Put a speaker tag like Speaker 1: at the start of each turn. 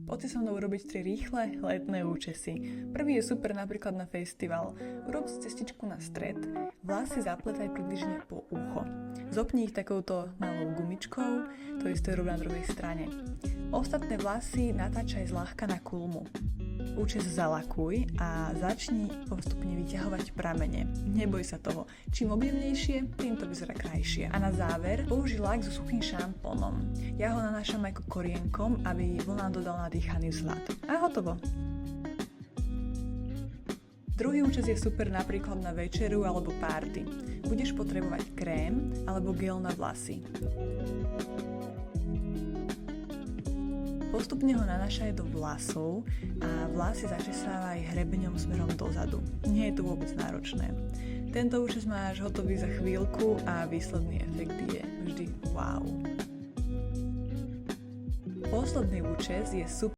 Speaker 1: Poď si so mnou urobiť 3 rýchle letné účesy. Prvý je super napríklad na festival. Urob si cestičku na stred, vlasy zapletaj približne po ucho. Zopni ich takouto malou gumičkou, to isté rob na druhej strane. Ostatné vlasy natáčaj zľahka na kulmu. Účes zalakuj a začni postupne vyťahovať pramene. Neboj sa toho. Čím objemnejšie, tým to vyzerá krajšie. A na záver použij lak so suchým šampónom. Ja ho nanášam ako korienkom, aby vlna dodal nadýchaný vzhľad. A hotovo. Druhý účes je super napríklad na večeru alebo párty. Budeš potrebovať krém alebo gel na vlasy. Postupne ho nanášaj do vlasov a vlasy začesávaj hrebeňom smerom dozadu. Nie je to vôbec náročné. Tento účes máš hotový za chvíľku a výsledný efekt je vždy wow. Posledný účes je super